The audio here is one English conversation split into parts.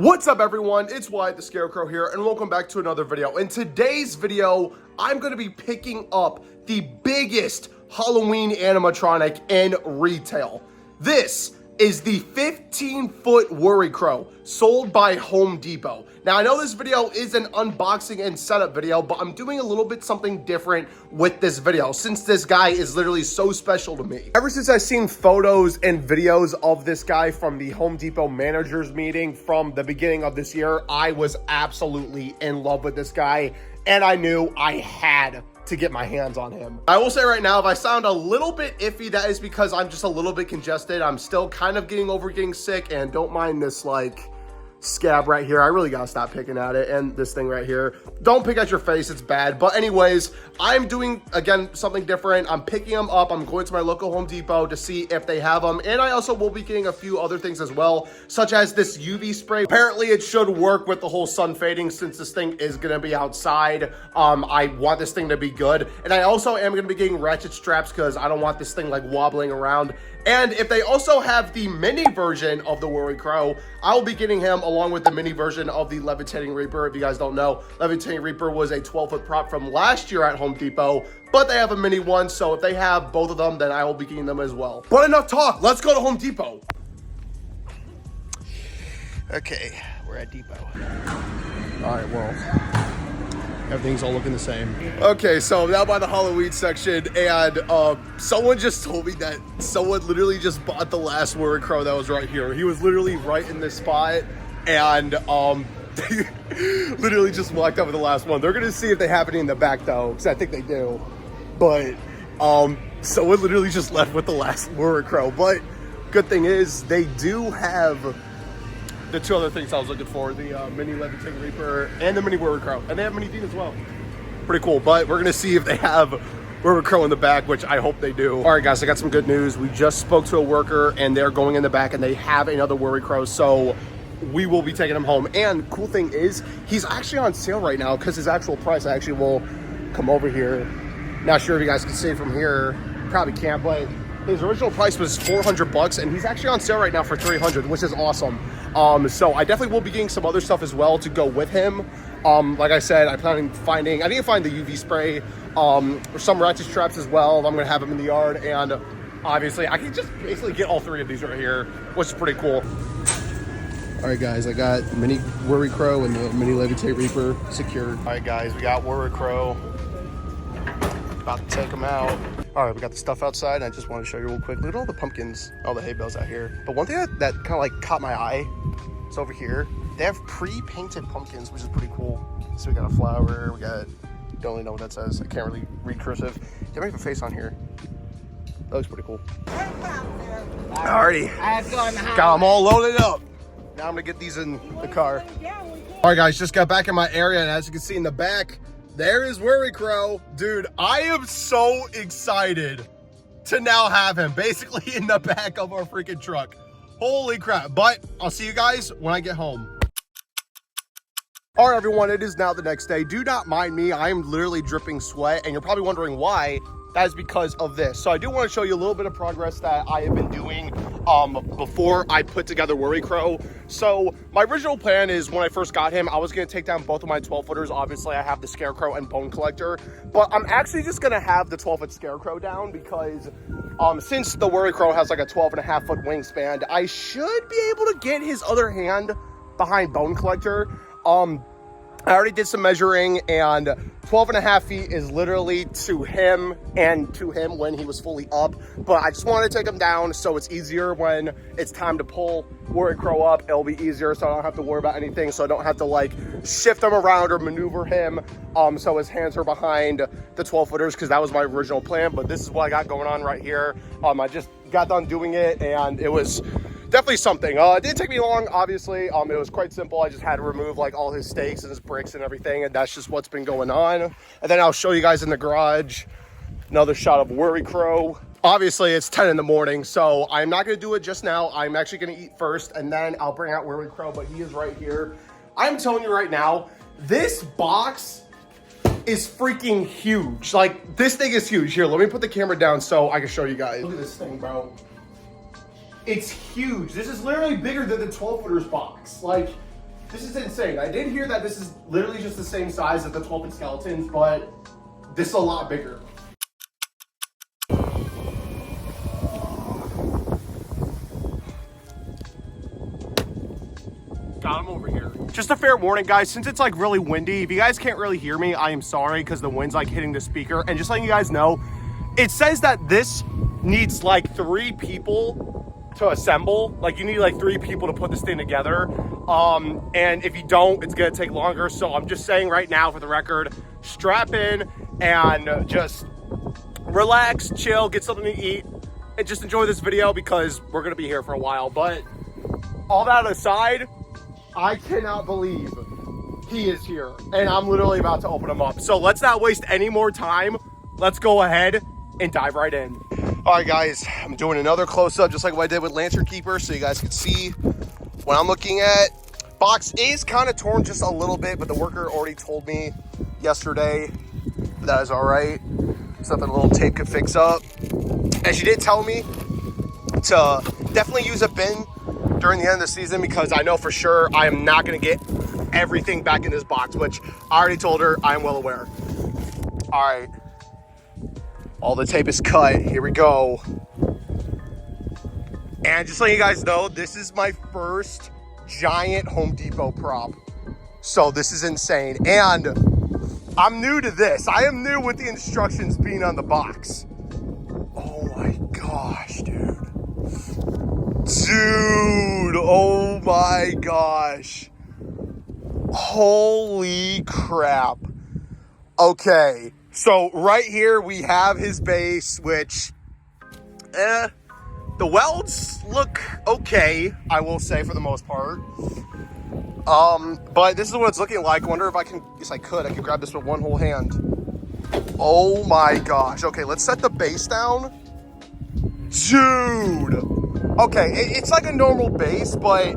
What's up everyone, it's Wyatt the Scarecrow here and welcome back to another video. In today's video, I'm going to be picking up the biggest Halloween animatronic in retail. This is the 15-foot Worricrow sold by Home Depot. Now I know this video is an unboxing and setup video, but I'm doing a little bit something different with this video since this guy is literally so special to me. Ever since I've seen photos and videos of this guy from the Home Depot managers meeting from the beginning of this year, I was absolutely in love with this guy and I knew I had to get my hands on him. I will say right now, if I sound a little bit iffy, that is because I'm just a little bit congested. I'm still kind of getting over getting sick, and don't mind this like scab right here. I really gotta stop picking at it, and this thing right here. Don't pick at your face, it's bad. But anyways, I'm doing again something different. I'm picking them up. I'm going to my local Home Depot to see if they have them, and I also will be getting a few other things as well, such as this UV spray. Apparently it should work with the whole sun fading since this thing is gonna be outside. I want this thing to be good, and I also am gonna be getting ratchet straps because I don't want this thing like wobbling around. And if they also have the mini version of the Worricrow, I will be getting him along with the mini version of the Levitating Reaper. If you guys don't know, Levitating Reaper was a 12-foot prop from last year at Home Depot, but they have a mini one, so if they have both of them, then I will be getting them as well. But enough talk, let's go to Home Depot. Okay, we're at Depot. All right, well, everything's all looking the same. Okay, so I'm now by the Halloween section, and someone just told me that someone literally just bought the last Worricrow that was right here. He was literally right in this spot, and they literally just walked up with the last one. They're gonna see if they have any in the back though, because I think they do. But someone literally just left with the last Worricrow. But good thing is they do have the two other things I was looking for, the mini Levitating Reaper and the mini Worricrow. And they have mini Dean as well. Pretty cool, but we're gonna see if they have Worricrow in the back, which I hope they do. All right, guys, I got some good news. We just spoke to a worker and they're going in the back and they have another Worricrow, so we will be taking him home. And cool thing is, he's actually on sale right now because his actual price, I actually will come over here. Not sure if you guys can see it from here. Probably can't, but his original price was $400 and he's actually on sale right now for $300, which is awesome. So I definitely will be getting some other stuff as well to go with him. Like I said, I need to find the UV spray, some ratchet straps as well. I'm gonna have them in the yard, and obviously I can just basically get all three of these right here, which is pretty cool. All right, guys, I got the mini Worricrow and the mini Levitate Reaper secured. All right, guys, we got Worricrow. About to take them out. All right, we got the stuff outside, and I just want to show you real quick. Look at all the pumpkins, all the hay bales out here. But one thing that kind of like caught my eye is over here. They have pre-painted pumpkins, which is pretty cool. So we got a flower, we got, don't really know what that says. I can't really read cursive. They might have a face on here. That looks pretty cool. Alrighty, got them all loaded up. Now I'm gonna get these in the car. All right, guys, just got back in my area, and as you can see in the back, there is Worricrow. Dude, I am so excited to now have him basically in the back of our freaking truck. Holy crap. But I'll see you guys when I get home. All right, everyone, it is now the next day. Do not mind me. I am literally dripping sweat, and you're probably wondering why. That is because of this. So I do want to show you a little bit of progress that I have been doing before I put together Worricrow. So my original plan is when I first got him, I was going to take down both of my 12-footers. Obviously, I have the Scarecrow and Bone Collector, but I'm actually just going to have the 12-foot Scarecrow down because since the Worricrow has like a 12.5-foot wingspan, I should be able to get his other hand behind Bone Collector. I already did some measuring, and 12.5 feet is literally to him and to him when he was fully up. But I just wanted to take him down so it's easier when it's time to pull Worricrow up. It'll be easier so I don't have to worry about anything, so I don't have to like shift him around or maneuver him so his hands are behind the 12-footers, because that was my original plan. But this is what I got going on right here. I just got done doing it, and it was definitely something. It didn't take me long, obviously. It was quite simple. I just had to remove like all his stakes and his bricks and everything, and that's just what's been going on. And then I'll show you guys in the garage another shot of Worricrow. Obviously, it's 10 in the morning, so I'm not going to do it just now. I'm actually going to eat first, and then I'll bring out Worricrow, but he is right here. I'm telling you right now, this box is freaking huge. Like, this thing is huge. Here, let me put the camera down so I can show you guys. Look at this thing, bro. It's huge. This is literally bigger than the 12-footers box. Like, This is insane. I did hear that this is literally just the same size as the 12-inch skeletons, but this is a lot bigger. Got him over here. Just a fair warning, guys, since it's like really windy, if you guys can't really hear me, I am sorry because the wind's like hitting the speaker. And just letting you guys know, it says that this needs like 3 people to assemble. Like you need like 3 people to put this thing together. And if you don't, it's gonna take longer. So I'm just saying right now for the record, strap in and just relax, chill, get something to eat, and just enjoy this video because we're gonna be here for a while. But all that aside, I cannot believe he is here, and I'm literally about to open him up. So let's not waste any more time. Let's go ahead and dive right in. All right, guys, I'm doing another close-up just like what I did with Lantern Keeper so you guys can see what I'm looking at. Box is kind of torn just a little bit, but the worker already told me yesterday that is all right. Something a little tape could fix up. And she did tell me to definitely use a bin during the end of the season because I know for sure I am not going to get everything back in this box, which I already told her I am well aware. All right. All the tape is cut. Here we go. And just letting you guys know, this is my first giant Home Depot prop. So this is insane. And I'm new to this. I am new with the instructions being on the box. Oh my gosh, dude. Dude, oh my gosh. Holy crap. Okay, so right here we have his base, which, the welds look okay, I will say, for the most part. But this is what it's looking like. I wonder if I can, yes I could grab this with one whole hand. Oh my gosh. Okay, let's set the base down. Dude. Okay, it's like a normal base, but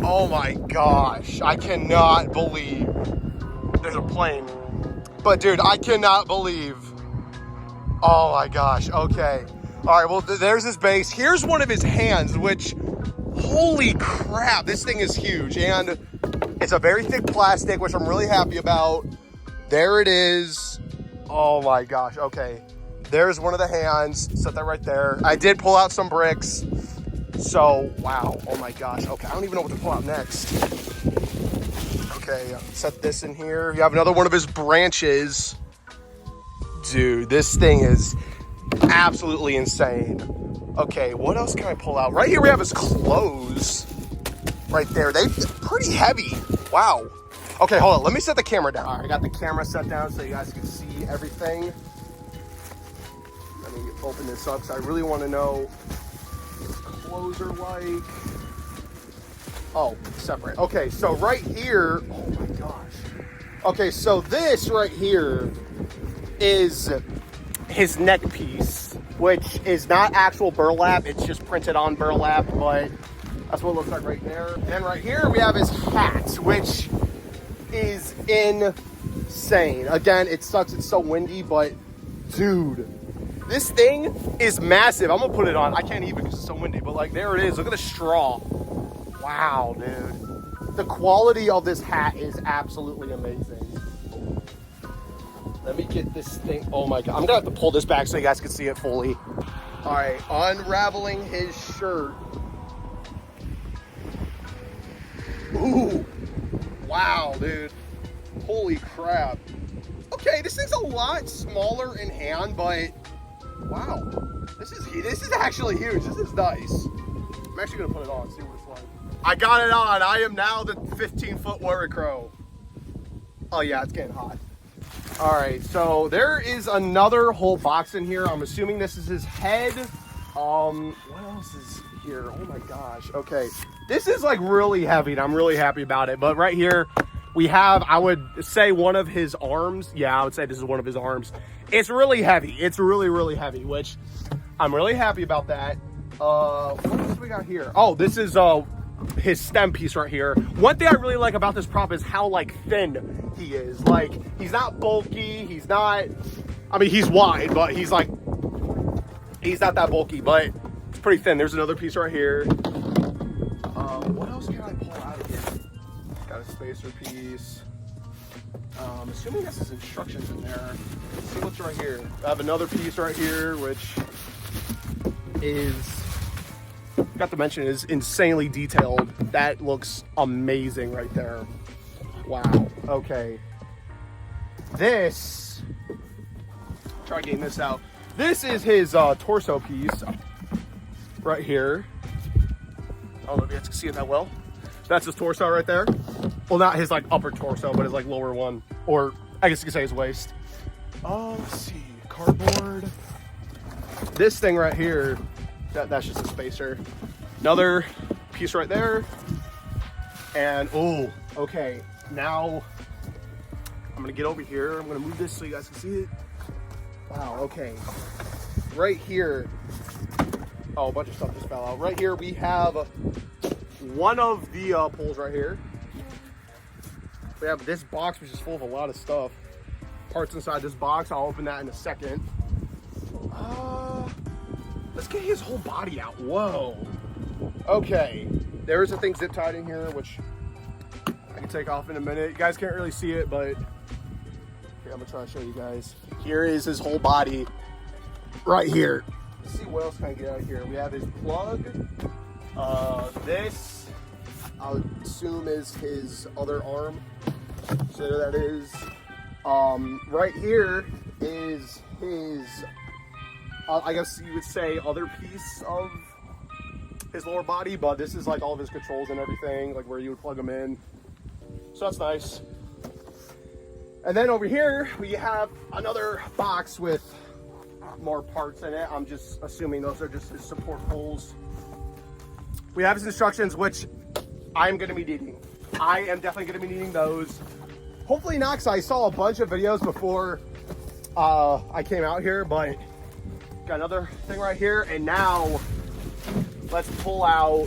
oh my gosh, I cannot believe there's a plane. But dude, I cannot believe. Oh my gosh, okay. All right, well, there's his base. Here's one of his hands, which, holy crap, this thing is huge. And it's a very thick plastic, which I'm really happy about. There it is. Oh my gosh, okay. There's one of the hands, set that right there. I did pull out some bricks. So, wow, oh my gosh. Okay, I don't even know what to pull out next. Okay, set this in here. You have another one of his branches. Dude, this thing is absolutely insane. Okay, what else can I pull out? Right here we have his clothes. Right there, they're pretty heavy. Wow. Okay, hold on, let me set the camera down. All right, I got the camera set down so you guys can see everything. Let me open this up because I really want to know what his clothes are like. Oh, separate. Okay, so right here, oh my gosh. Okay, so this right here is his neck piece, which is not actual burlap. It's just printed on burlap, but that's what it looks like right there. And right here we have his hat, which is insane. Again, it sucks, it's so windy, but dude, this thing is massive. I'm gonna put it on. I can't even because it's so windy, but like there it is. Look at the straw. Wow, dude. The quality of this hat is absolutely amazing. Let me get this thing. Oh my God. I'm gonna have to pull this back so you guys can see it fully. All right, unraveling his shirt. Ooh, wow, dude. Holy crap. Okay, this thing's a lot smaller in hand, but wow. This is actually huge. This is nice. I'm actually gonna put it on, see what it's like. I got it on. I am now the 15-foot Worricrow. Oh yeah, it's getting hot. All right, so there is another whole box in here. I'm assuming this is his head. What else is here? Oh my gosh. Okay, this is like really heavy and I'm really happy about it. But right here we have, I would say, one of his arms. Yeah, I would say this is one of his arms. It's really heavy. It's really, really heavy, which I'm really happy about that. What else we got here? Oh, this is his stem piece right here. One thing I really like about this prop is how like thin he is. Like, he's not bulky, he's not, I mean, he's wide, but he's like, he's not that bulky, but it's pretty thin. There's another piece right here. What else can I pull out of here? Got a spacer piece. Assuming this is instructions in there. Let's see what's right here. I have another piece right here, which is, got to mention, is insanely detailed. That looks amazing right there. Wow. Okay. This, try getting this out. This is his torso piece right here. I don't know if you guys can see it that well. That's his torso right there. Well, not his like upper torso, but his like lower one, or I guess you could say his waist. Let's see, cardboard. This thing right here, that's just a spacer. Another piece right there. And oh, okay. Now I'm gonna get over here. I'm gonna move this so you guys can see it. Wow. Okay. Right here. Oh, a bunch of stuff just fell out. Right here we have one of the poles right here. We have this box, which is full of a lot of stuff. Parts inside this box. I'll open that in a second. Let's get his whole body out. Whoa. Okay. There is a thing zip tied in here, which I can take off in a minute. You guys can't really see it, but here, I'm gonna try to show you guys. Here is his whole body right here. Let's see what else can I get out of here. We have his plug. This, I'll assume, is his other arm. So there that is. Right here is his, I guess you would say, other piece of his lower body, but this is like all of his controls and everything, like where you would plug them in. So that's nice. And then over here, we have another box with more parts in it. I'm just assuming those are just his support poles. We have his instructions, which I'm going to be needing. I am definitely going to be needing those. Hopefully not, because I saw a bunch of videos before I came out here, but got another thing right here. And now let's pull out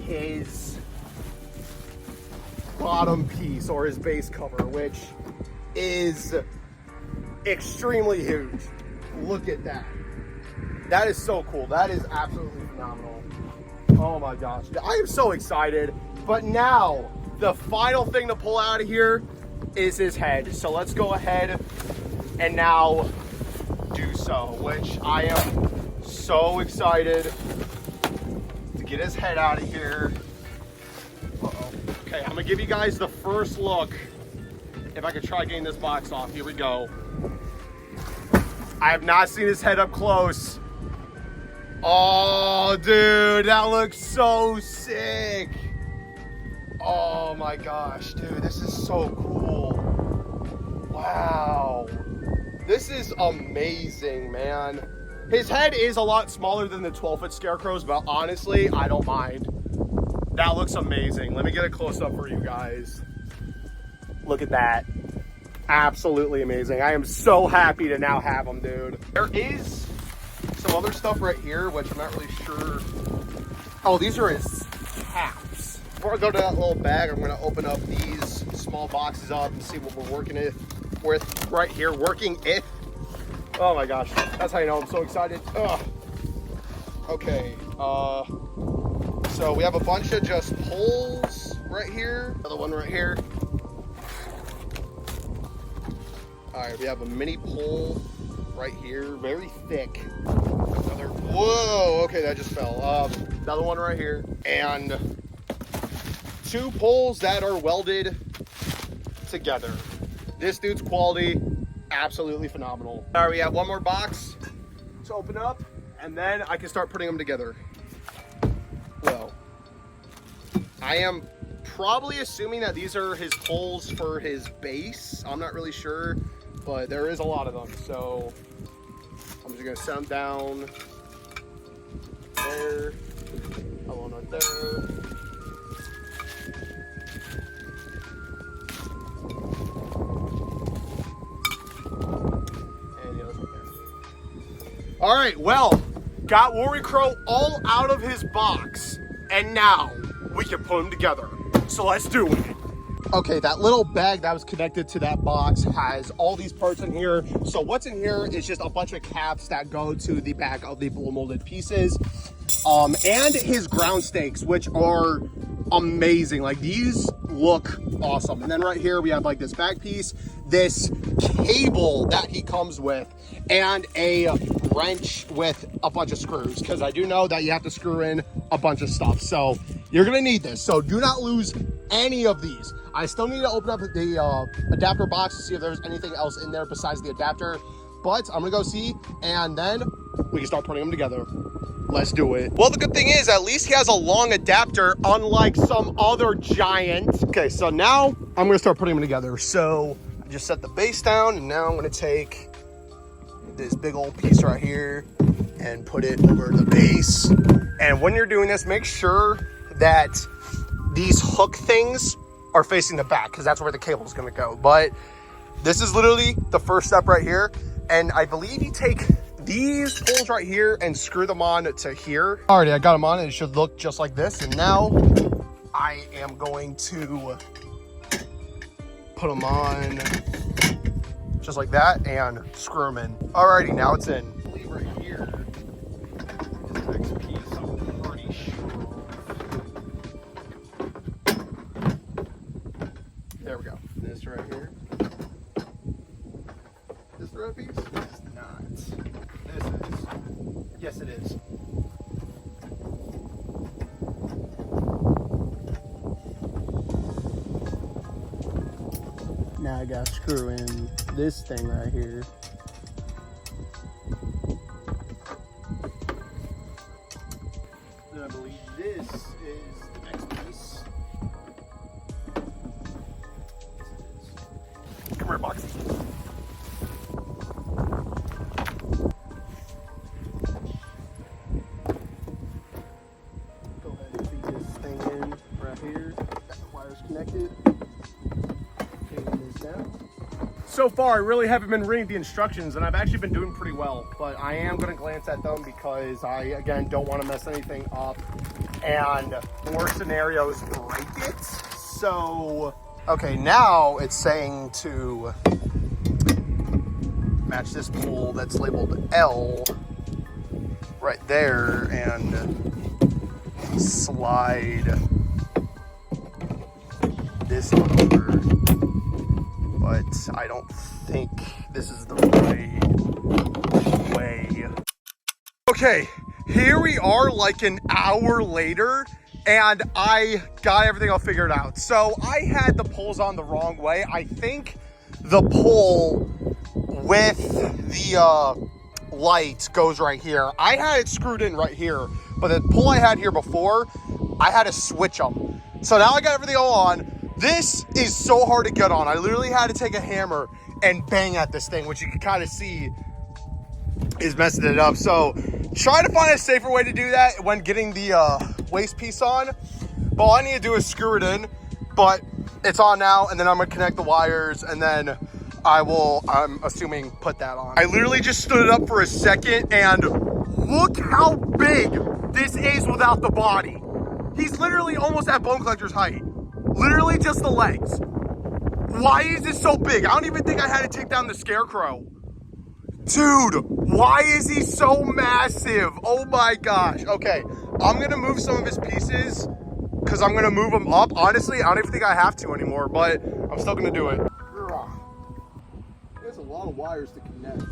his bottom piece, or his base cover, which is extremely huge. Look at that. That is so cool. That is absolutely phenomenal. Oh my gosh. I am so excited. But now, the final thing to pull out of here is his head. So let's go ahead and now do so, which I am so excited to get his head out of here. Uh-oh. Okay, I'm gonna give you guys the first look. If I could try getting this box off. Here we go. I have not seen his head up close. Oh, dude, that looks so sick. Oh my gosh, dude, this is so cool. Wow. This is amazing, man. His head is a lot smaller than the 12-foot Scarecrows, but honestly, I don't mind. That looks amazing. Let me get a close-up for you guys. Look at that. Absolutely amazing. I am so happy to now have him, dude. There is some other stuff right here, which I'm not really sure. Oh, these are his caps. Before I go to that little bag, I'm gonna open up these small boxes up and see what we're working with right here. Oh my gosh, that's how you know I'm so excited. Ugh. Okay, so we have a bunch of just poles right here. Another one right here. All right, we have a mini pole right here, very thick. Another, whoa, okay, that just fell. Another one right here. And 2 poles that are welded together. This dude's quality, absolutely phenomenal. All right, we have one more box to open up, and then I can start putting them together. Well, I am probably assuming that these are his poles for his base. I'm not really sure, but there is a lot of them. So I'm just gonna set them down there. One right there. All right, well, got Worricrow all out of his box, and now we can put them together. So let's do it. Okay, that little bag that was connected to that box has all these parts in here. So what's in here is just a bunch of caps that go to the back of the blow molded pieces, and his ground stakes, which are amazing. Like, these look awesome. And then right here we have like this back piece, this cable that he comes with, and a wrench with a bunch of screws, because I do know that you have to screw in a bunch of stuff. So you're gonna need this. So do not lose any of these. I still need to open up the adapter box to see if there's anything else in there besides the adapter, but I'm gonna go see, and then we can start putting them together. Let's do it. Well, the good thing is at least he has a long adapter, unlike some other giant. Okay, so now I'm gonna start putting them together. So I just set the base down, and now I'm gonna take this big old piece right here and put it over the base. And when you're doing this, make sure that these hook things are facing the back, because that's where the cable is gonna go. But this is literally the first step right here. And I believe you take these poles right here and screw them on to here. Alrighty, I got them on, and it should look just like this. And now I am going to put them on just like that and screw them in. Alrighty, now it's in. I believe right here is the next piece, I'm pretty sure. There we go. This right here. This the right piece? It's not. This is. Yes, it is. Now I gotta screw in this thing right here. Then I believe this is the next piece. Come here, box. Go ahead and feed this thing in right here. Got the wires connected. So far, I really haven't been reading the instructions, and I've actually been doing pretty well, but I am going to glance at them because I, again, don't want to mess anything up, and worst scenario is break it. So, okay, now it's saying to match this pole that's labeled L right there and slide this on over. But I don't think this is the right way. Okay, here we are like an hour later, and I got everything all figured out. So I had the poles on the wrong way. I think the pole with the light goes right here. I had it screwed in right here, but the pole I had here before, I had to switch them. So now I got everything all on. This is so hard to get on. I literally had to take a hammer and bang at this thing, which you can kind of see is messing it up. So try to find a safer way to do that when getting the waist piece on. But all I need to do is screw it in, but it's on now, and then I'm gonna connect the wires, and then I will, I'm assuming, put that on. I literally just stood it up for a second, and look how big this is without the body. He's literally almost at Bone Collector's height. Literally just the legs. Why is this so big? I don't even think I had to take down the Scarecrow. Dude, why is he so massive? Oh my gosh. Okay, I'm gonna move some of his pieces because I'm gonna move them up. Honestly, I don't even think I have to anymore, but I'm still gonna do it. There's a lot of wires to connect.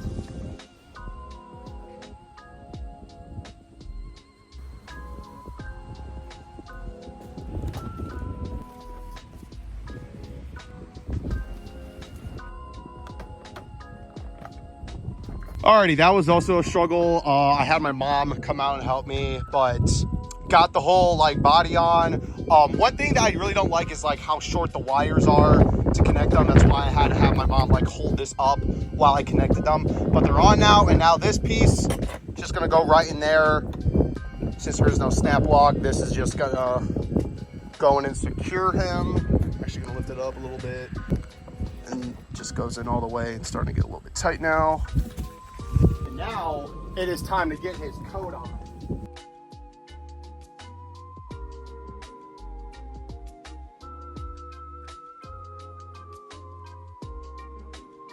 Alrighty, that was also a struggle. I had my mom come out and help me, but got the whole like body on. One thing that I really don't like is like how short the wires are to connect them. That's why I had to have my mom like hold this up while I connected them. But they're on now, and now this piece just gonna go right in there. Since there's no snap lock, this is just gonna go in and secure him. Actually gonna lift it up a little bit, and just goes in all the way. It's starting to get a little bit tight now. Now it is time to get his coat on.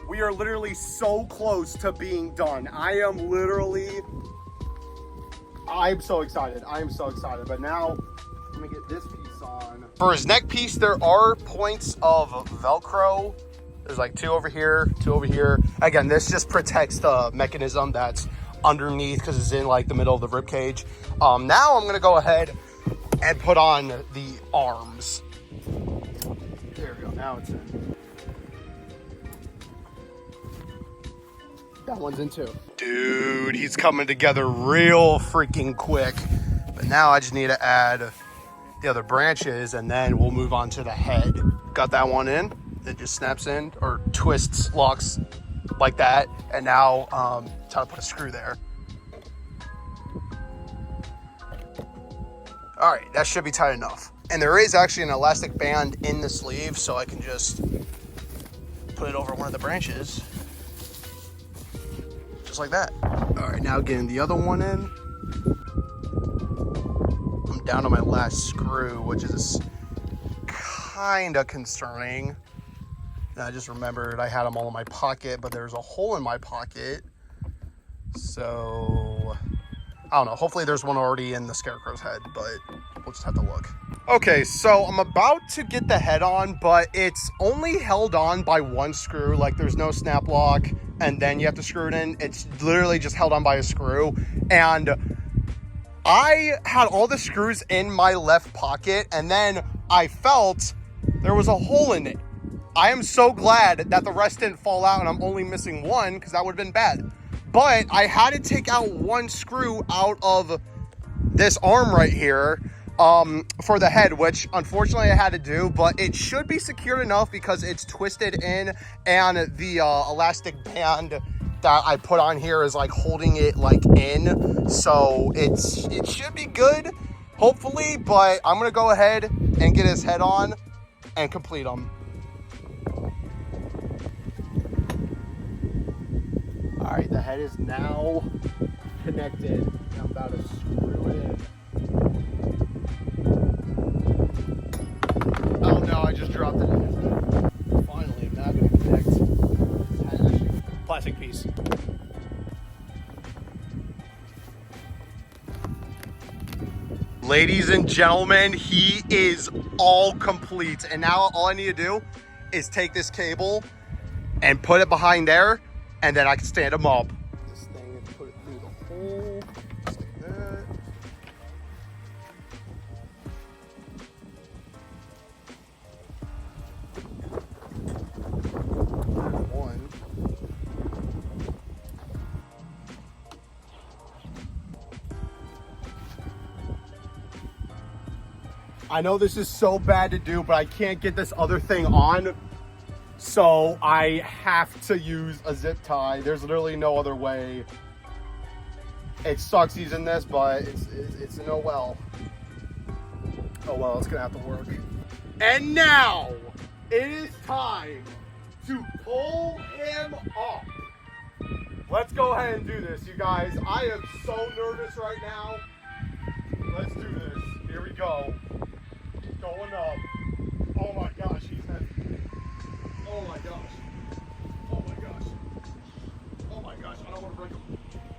We are literally so close to being done. I'm so excited. I am so excited. But now I'm gonna get this piece on. on. For his neck piece, there are points of Velcro. There's like 2 over here, 2 over here. Again, this just protects the mechanism that's underneath because it's in like the middle of the rib cage. Now I'm gonna go ahead and put on the arms. There we go, now it's in. That one's in too. Dude, he's coming together real freaking quick. But now I just need to add the other branches and then we'll move on to the head. Got that one in. It just snaps in or twists, locks like that. And now try to put a screw there. All right, that should be tight enough. And there is actually an elastic band in the sleeve, so I can just put it over one of the branches. Just like that. All right, now getting the other one in. I'm down to my last screw, which is kind of concerning. And I just remembered I had them all in my pocket, but there's a hole in my pocket. So, I don't know. Hopefully there's one already in the Scarecrow's head, but we'll just have to look. Okay, so I'm about to get the head on, but it's only held on by one screw. Like there's no snap lock, and then you have to screw it in. It's literally just held on by a screw. And I had all the screws in my left pocket, and then I felt there was a hole in it. I am so glad that the rest didn't fall out and I'm only missing one, because that would have been bad. But I had to take out one screw out of this arm right here for the head, which unfortunately I had to do, but it should be secured enough because it's twisted in, and the elastic band that I put on here is like holding it like in. So it should be good, hopefully, but I'm gonna go ahead and get his head on and complete him. All right, the head is now connected. I'm about to screw it in. Oh no, I just dropped it. Finally, I'm now going to connect. Plastic piece. Ladies and gentlemen, he is all complete. And now all I need to do is take this cable and put it behind there, and then I can stand him up. This thing and put it through the hole, just like that. One. I know this is so bad to do, but I can't get this other thing on. So I have to use a zip tie. There's literally no other way. It sucks using this, but it's an oh well. Oh well, it's gonna have to work. And now it is time to pull him up. Let's go ahead and do this, you guys. I am so nervous right now. Let's do this. Here we go. Going up. Oh my gosh, he's heavy. Oh my gosh. Oh my gosh. Oh my gosh. I don't want to break him.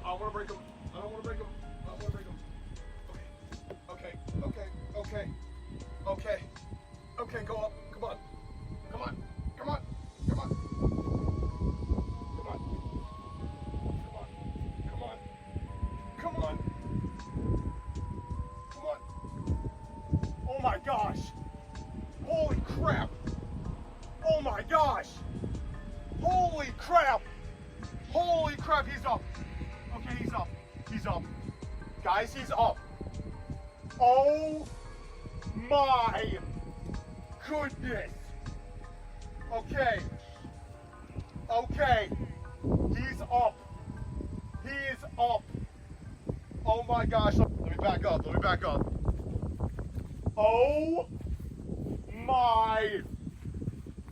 I don't want to break him. I don't want to break him. I don't want to break him. Okay. Okay. Okay. Okay. Okay. Go up. Come on. Come on. Come on. Come on. Come on. Come on. Come on. Come on. Oh my gosh. Holy crap. Oh my gosh! Holy crap! Holy crap, he's up! Okay, he's up. He's up. Guys, he's up. Oh my goodness! Okay. Okay. He's up. He is up. Oh my gosh. Let me back up. Let me back up. Oh my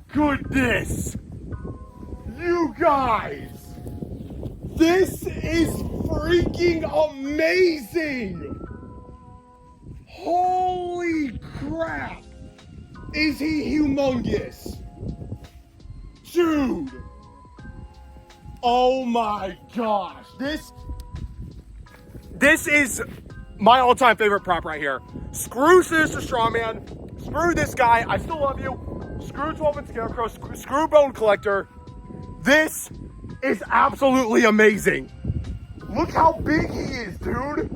goodness, you guys, this is freaking amazing. Holy crap, is he humongous, dude? Oh my gosh, this is my all-time favorite prop right here. Screw Sinister Strawman, Screw this guy. I still love you. Screw 12-inch Scarecrow. Screw Bone Collector. This is absolutely amazing. Look how big he is, dude.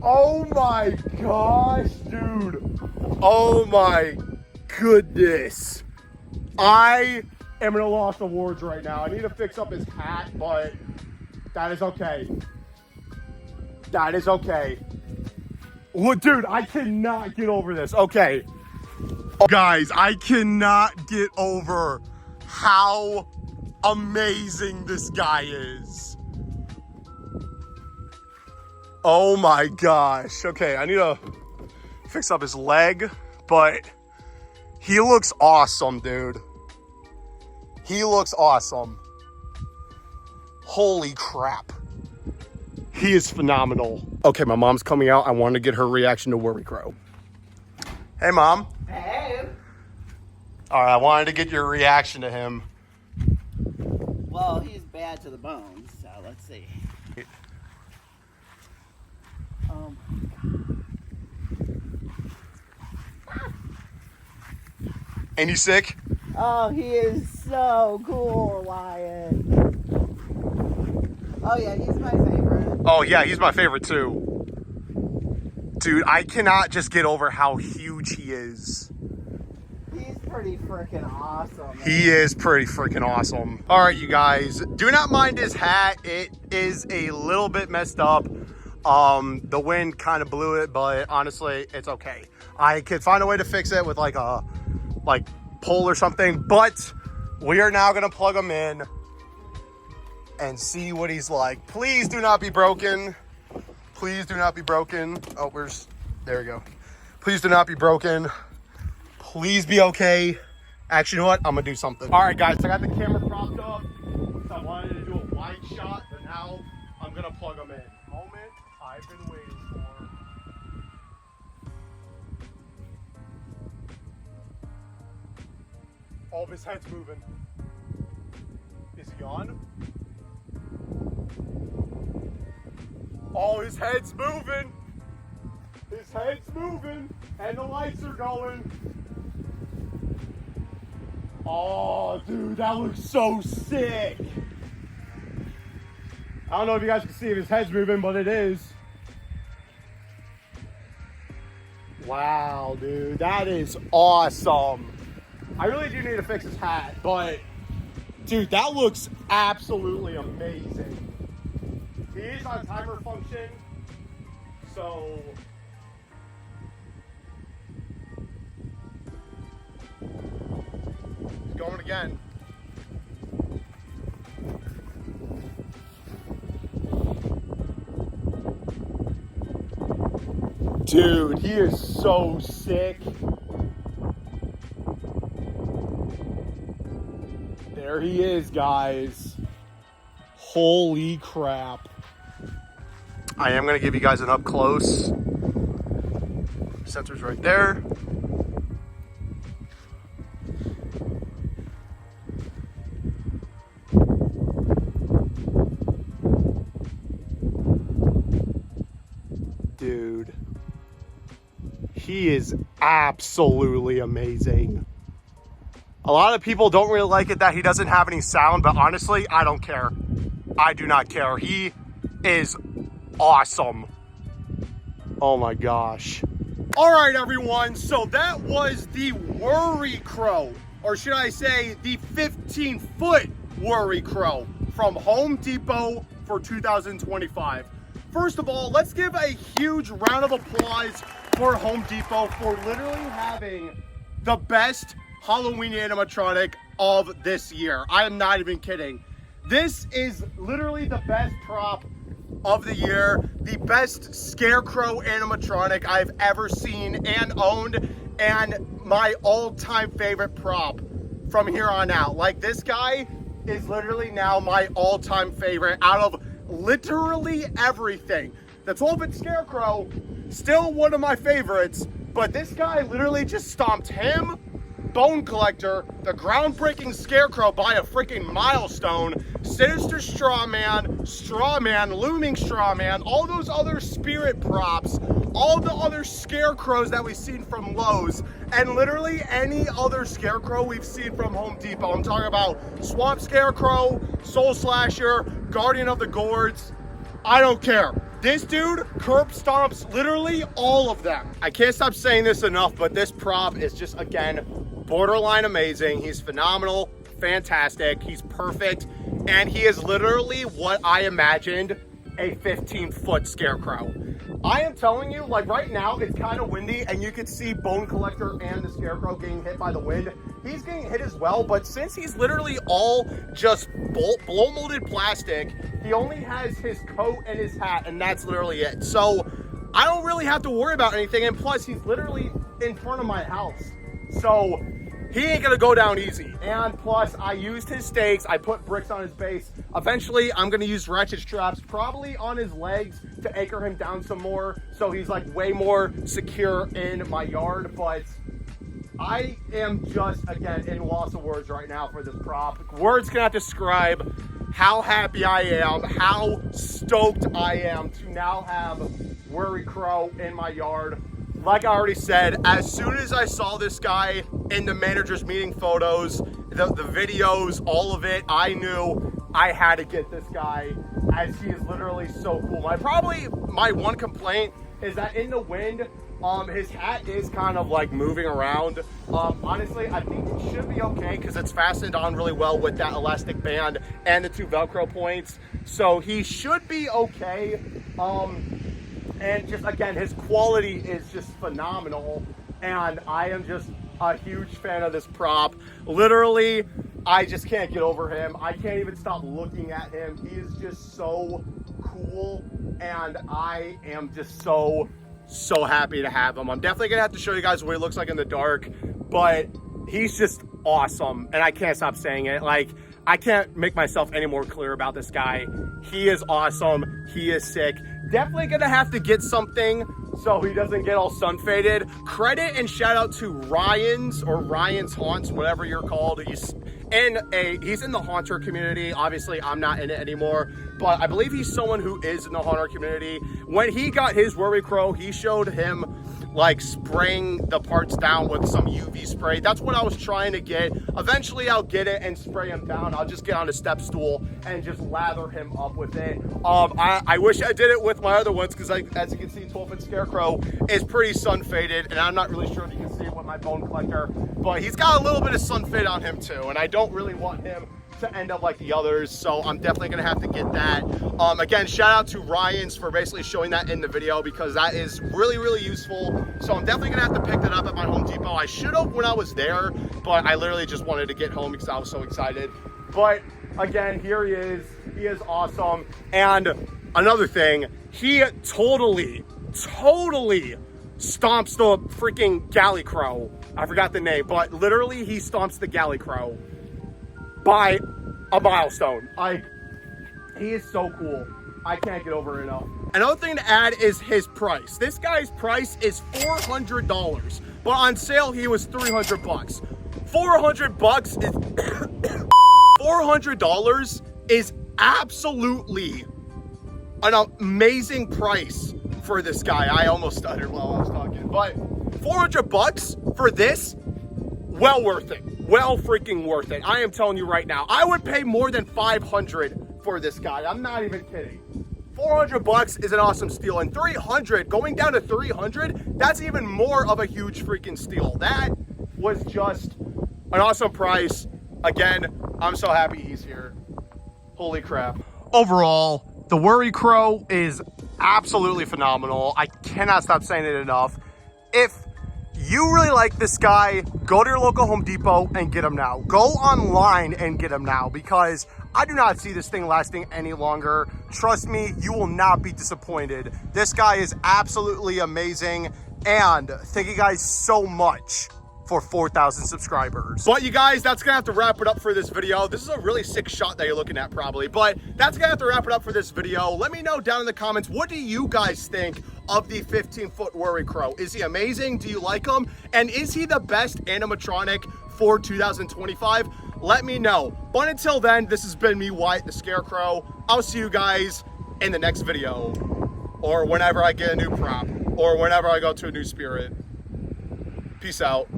Oh my gosh, dude. Oh my goodness. I am at a loss of words right now. I need to fix up his hat, but that is okay. That is okay. Look, dude, I cannot get over this. Okay. Guys, I cannot get over how amazing this guy is. Oh my gosh. Okay, I need to fix up his leg, but he looks awesome, dude. He looks awesome. Holy crap. He is phenomenal. Okay, my mom's coming out. I wanted to get her reaction to Worricrow. Hey, Mom. Hey. All right, I wanted to get your reaction to him. Well, he's bad to the bones, so let's see. Oh my God. Ain't he sick? Oh, he is so cool, Wyatt. Oh yeah, he's my favorite. Oh yeah, he's my favorite too. Dude, I cannot just get over how huge he is. He's pretty freaking awesome. Man. He is pretty freaking awesome. All right, you guys, do not mind his hat. It is a little bit messed up. The wind kind of blew it, but honestly, it's okay. I could find a way to fix it with like a pole or something, but we are now gonna plug him in and see what he's like. Please do not be broken. Please do not be broken. Oh, there we go. Please do not be broken. Please be okay. Actually, you know what? I'm gonna do something. All right, guys, I got the camera propped up. So I wanted to do a wide shot, but now I'm gonna plug him in. Moment I've been waiting for. All of his head's moving. Is he on? Oh, his head's moving. His head's moving. And the lights are going. Oh, dude, that looks so sick. I don't know if you guys can see if his head's moving, but it is. Wow, dude, that is awesome. I really do need to fix his hat, but dude, that looks absolutely amazing. He is on timer function, so he's going again. Dude, he is so sick. There he is, guys. Holy crap. I am going to give you guys an up close. Sensor's right there. Dude. He is absolutely amazing. A lot of people don't really like it that he doesn't have any sound, but honestly, I don't care. I do not care. He is awesome. Oh my gosh. All right, everyone. So that was the Worricrow, or should I say the 15-foot Worricrow from Home Depot for 2025. First of all, let's give a huge round of applause for Home Depot for literally having the best Halloween animatronic of this year. I am not even kidding. This is literally the best prop of the year, the best Scarecrow animatronic I've ever seen and owned, and my all-time favorite prop from here on out. Like, this guy is literally now my all-time favorite out of literally everything. The 12-inch Scarecrow, still one of my favorites, but this guy literally just stomped him, Bone Collector, the groundbreaking Scarecrow by a freaking milestone, Sinister Strawman, Looming Strawman, all those other spirit props all the other Scarecrows that we've seen from Lowe's, and literally any other Scarecrow we've seen from Home Depot. I'm talking about Swamp Scarecrow, Soul Slasher, Guardian of the Gourds. I don't care. This dude curb stomps literally all of them. I can't stop saying this enough, but this prop is just, again, borderline amazing. He's phenomenal, fantastic, he's perfect, and he is literally what I imagined a 15-foot Scarecrow. I am telling you, like right now, it's kind of windy, and you can see Bone Collector and the Scarecrow getting hit by the wind. He's getting hit as well, but since he's literally all just blow molded plastic, he only has his coat and his hat, and that's literally it. So I don't really have to worry about anything, and plus he's literally in front of my house. So he ain't gonna go down easy. And plus, I used his stakes, I put bricks on his base. Eventually, I'm gonna use ratchet straps, probably on his legs, to anchor him down some more, so he's like way more secure in my yard. But I am just, again, in loss of words right now for this prop. Words cannot describe how happy I am, how stoked I am to now have Worricrow in my yard. Like I already said, as soon as I saw this guy in the manager's meeting photos, the videos, all of it, I knew I had to get this guy, as he is literally so cool. My one complaint is that in the wind, his hat is kind of like moving around. Honestly, I think it should be okay because it's fastened on really well with that elastic band and the 2 Velcro points. So he should be okay. And just, again, his quality is just phenomenal. And I am just a huge fan of this prop. Literally, I just can't get over him. I can't even stop looking at him. He is just so cool. And I am just so happy to have him. I'm definitely gonna have to show you guys what he looks like in the dark, but he's just awesome. And I can't stop saying it. Like, I can't make myself any more clear about this guy. He is awesome. He is sick. Definitely gonna have to get something so he doesn't get all sun faded. Credit and shout out to Ryan's Haunts, whatever you're called. He's in the haunter community. Obviously, I'm not in it anymore, but I believe he's someone who is in the haunter community. When he got his Worricrow, he showed him like spraying the parts down with some UV spray. That's what I was trying to get. Eventually I'll get it and spray him down. I'll just get on a step stool and just lather him up with it. I wish I did it with my other ones because, as you can see, 12-foot Scarecrow is pretty sun faded, and I'm not really sure if you can see it with my Bone Collector, but he's got a little bit of sun fade on him too, and I don't really want him to end up like the others, so I'm definitely gonna have to get that. Again, shout out to Ryan's for basically showing that in the video because that is really useful. So I'm definitely gonna have to pick that up at my Home Depot. I should have when I was there, but I literally just wanted to get home because I was so excited. But again, here he is. He is awesome. And another thing, he totally stomps the freaking Gallicrow. I forgot the name, but literally he stomps the Gallicrow by a milestone. He is so cool. I can't get over it enough. Another thing to add is his price. This guy's price is $400, but on sale he was $300. $400 is $400 is absolutely an amazing price for this guy. I almost stuttered while I was talking, but $400 for this, well worth it. Well freaking worth it. I am telling you right now, I would pay more than $500 for this guy. I'm not even kidding. $400 is an awesome steal, and $300, going down to $300, that's even more of a huge freaking steal. That was just an awesome price. Again, I'm so happy he's here. Holy crap. Overall, the Worricrow is absolutely phenomenal. I cannot stop saying it enough. If you really like this guy, go to your local Home Depot and get him now. Go online and get him now because I do not see this thing lasting any longer. Trust me, you will not be disappointed. This guy is absolutely amazing, and thank you guys so much for 4,000 subscribers. But you guys, that's gonna have to wrap it up for this video. This is a really sick shot that you're looking at probably, but that's gonna have to wrap it up for this video. Let me know down in the comments, what do you guys think of the 15-foot Worricrow? Is he amazing? Do you like him? And is he the best animatronic for 2025? Let me know. But until then, this has been me, Wyatt the Scarecrow. I'll see you guys in the next video or whenever I get a new prop. or whenever I go to a new spirit. Peace out.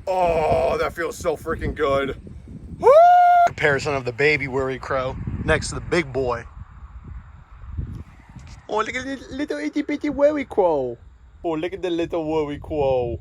Oh, that feels so freaking good. Woo! Comparison of the baby Worricrow next to the big boy. Oh, look at the little itty bitty Worricrow. Oh, look at the little Worricrow.